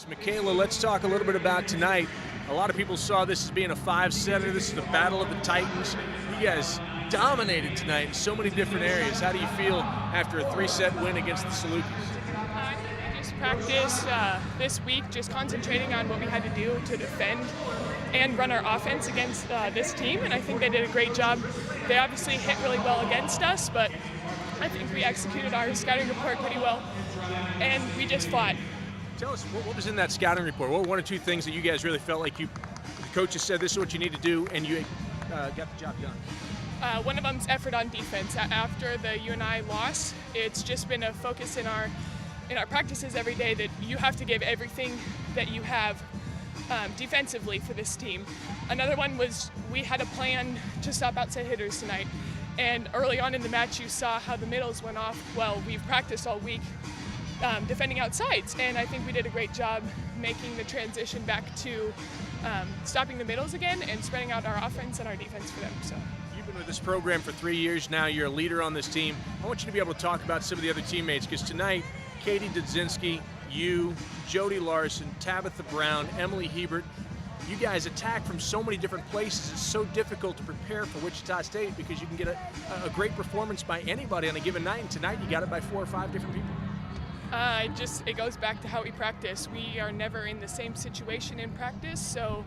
So Mikaela, let's talk a little bit about tonight. A lot of people saw this as being a 5-setter. This is the battle of the Titans. You guys dominated tonight in so many different areas. How do you feel after a 3-set win against the Salukis? I think we just practiced this week, just concentrating on what we had to do to defend and run our offense against this team, and I think they did a great job. They obviously hit really well against us, but I think we executed our scouting report pretty well, and we just fought. Tell us, what was in that scouting report? What were one or two things that you guys really felt like the coaches said this is what you need to do, and you got the job done? One of them's effort on defense. After the UNI loss, it's just been a focus in our practices every day that you have to give everything that you have defensively for this team. Another one was we had a plan to stop outside hitters tonight, and early on in the match you saw how the middles went off. Well, we've practiced all week defending outsides, and I think we did a great job making the transition back to stopping the middles again and spreading out our offense and our defense for them. So. You've been with this program for 3 years now. You're a leader on this team. I want you to be able to talk about some of the other teammates, because tonight, Katie Dudzinski, you, Jody Larson, Tabitha Brown, Emily Hebert, you guys attack from so many different places. It's so difficult to prepare for Wichita State because you can get a great performance by anybody on a given night, and tonight you got it by 4 or 5 different people. It goes back to how we practice. We are never in the same situation in practice, so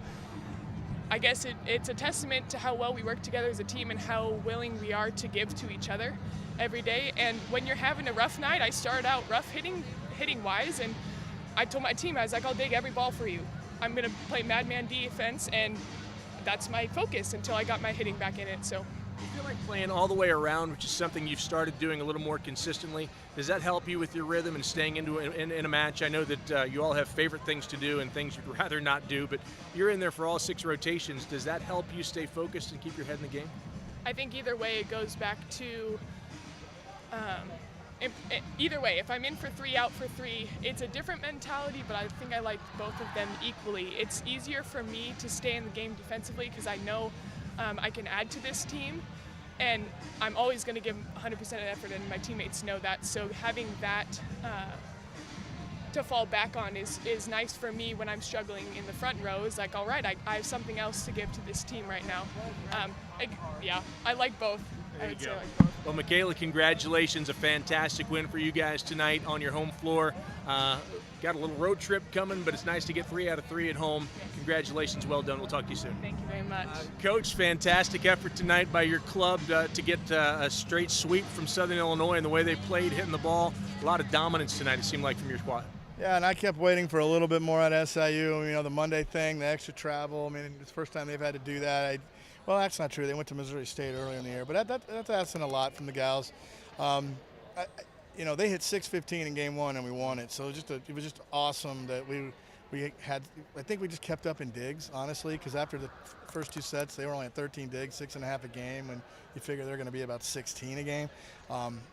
I guess it's a testament to how well we work together as a team and how willing we are to give to each other every day. And when you're having a rough night, I started out rough hitting-wise, and I told my team, I was like, I'll dig every ball for you. I'm going to play madman defense, and that's my focus until I got my hitting back in it. So. You feel like playing all the way around, which is something you've started doing a little more consistently. Does that help you with your rhythm and staying in a match? I know that you all have favorite things to do and things you'd rather not do, but you're in there for all 6 rotations. Does that help you stay focused and keep your head in the game? I think either way it goes back to either way, if I'm in for 3, out for 3, it's a different mentality, but I think I like both of them equally. It's easier for me to stay in the game defensively because I know I can add to this team, and I'm always going to give 100% of effort, and my teammates know that. So having that to fall back on is nice for me when I'm struggling in the front row. It's like, all right, I have something else to give to this team right now. I like both. I would say I like both. Well, Mikaela, congratulations. A fantastic win for you guys tonight on your home floor. Got a little road trip coming, but it's nice to get 3 out of 3 at home. Congratulations. Well done. We'll talk to you soon. Thank you very much. Coach, fantastic effort tonight by your club to get a straight sweep from Southern Illinois, and the way they played, hitting the ball. A lot of dominance tonight, it seemed like, from your squad. Yeah, and I kept waiting for a little bit more at SIU. You know, the Monday thing, the extra travel. I mean, it's the first time they've had to do that. Well, that's not true. They went to Missouri State earlier in the year, but that's asking a lot from the gals. They hit 6-15 in game 1 and we won it. So it was just awesome that we had. I think we just kept up in digs, honestly, because after the first 2 sets, they were only at 13 digs, 6.5 a game, and you figure they're going to be about 16 a game.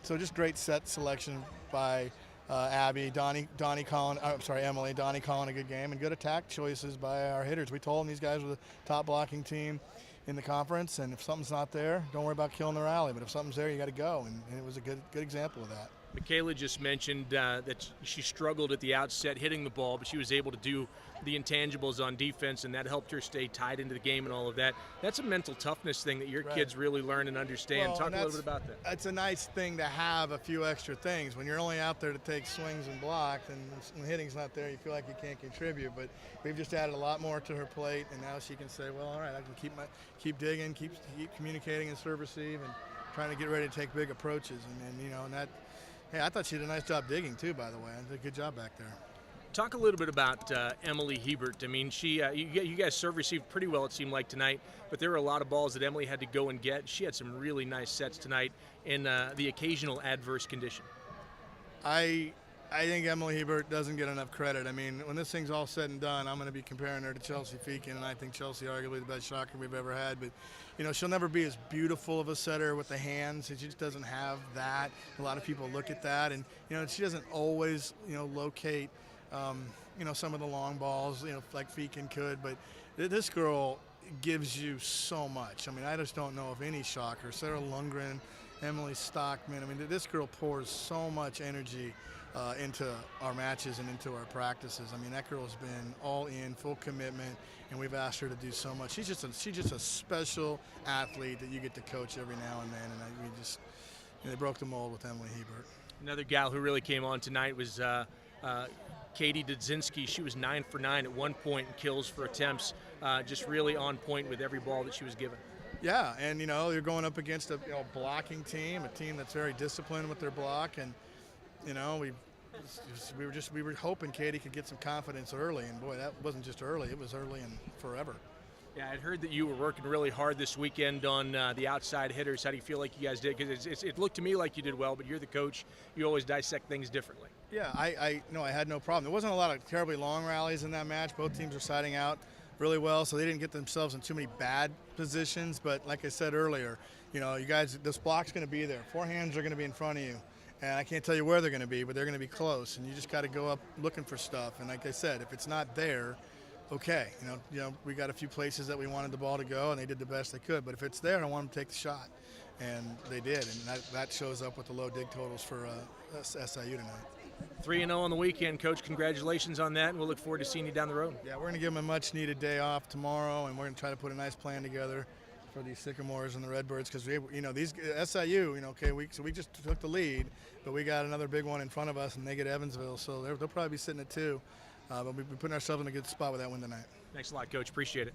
So just great set selection by Abby, Emily, Donnie calling a good game, and good attack choices by our hitters. We told them these guys were the top blocking team in the conference, and if something's not there, don't worry about killing the rally. But if something's there, you got to go, and it was a good example of that. Mikaela just mentioned that she struggled at the outset hitting the ball, but she was able to do the intangibles on defense, and that helped her stay tied into the game and all of that. That's a mental toughness thing that your kids really learn and understand. Well, Talk a little bit about that. It's a nice thing to have a few extra things. When you're only out there to take swings and blocks, and when hitting's not there, you feel like you can't contribute. But we've just added a lot more to her plate, and now she can say, well, all right, I can keep digging, keep communicating and serve receive, and trying to get ready to take big approaches. And that. Hey, I thought she did a nice job digging too, by the way. Did a good job back there. Talk a little bit about Emily Hebert. I mean, you guys serve received pretty well, it seemed like, tonight, but there were a lot of balls that Emily had to go and get. She had some really nice sets tonight in the occasional adverse condition. I think Emily Hebert doesn't get enough credit. I mean, when this thing's all said and done, I'm going to be comparing her to Chelsea Feakin, and I think Chelsea arguably the best shocker we've ever had. But, she'll never be as beautiful of a setter with the hands. She just doesn't have that. A lot of people look at that, and, she doesn't always, locate, some of the long balls, like Feakin could. But this girl gives you so much. I mean, I just don't know of any shocker. Sarah Lundgren, Emily Stockman. I mean, this girl pours so much energy into our matches and into our practices. I mean, that girl's been all in, full commitment, and we've asked her to do so much. She's just a special athlete that you get to coach every now and then, and they broke the mold with Emily Hebert. Another gal who really came on tonight was Katie Dudzinski. She was 9 for 9 at one point in kills for attempts, just really on point with every ball that she was given. Yeah, and you're going up against a blocking team, a team that's very disciplined with their block, and we were hoping Katie could get some confidence early, and boy, that wasn't just early; it was early and forever. Yeah, I'd heard that you were working really hard this weekend on the outside hitters. How do you feel like you guys did? Because it looked to me like you did well, but you're the coach. You always dissect things differently. Yeah, I had no problem. There wasn't a lot of terribly long rallies in that match. Both teams were siding out really well, so they didn't get themselves in too many bad positions. But like I said earlier, you guys, this block's going to be there. Forehands are going to be in front of you. And I can't tell you where they're going to be, but they're going to be close. And you just got to go up looking for stuff. And like I said, if it's not there, okay. We got a few places that we wanted the ball to go, and they did the best they could. But if it's there, I want them to take the shot. And they did. And that shows up with the low dig totals for SIU tonight. 3-0 on the weekend, Coach. Congratulations on that, and we'll look forward to seeing you down the road. Yeah, we're going to give them a much-needed day off tomorrow, and we're going to try to put a nice plan together for these Sycamores and the Redbirds, because these SIU, we just took the lead, but we got another big one in front of us, and they get Evansville, so they'll probably be sitting at 2. But we're putting ourselves in a good spot with that win tonight. Thanks a lot, Coach. Appreciate it.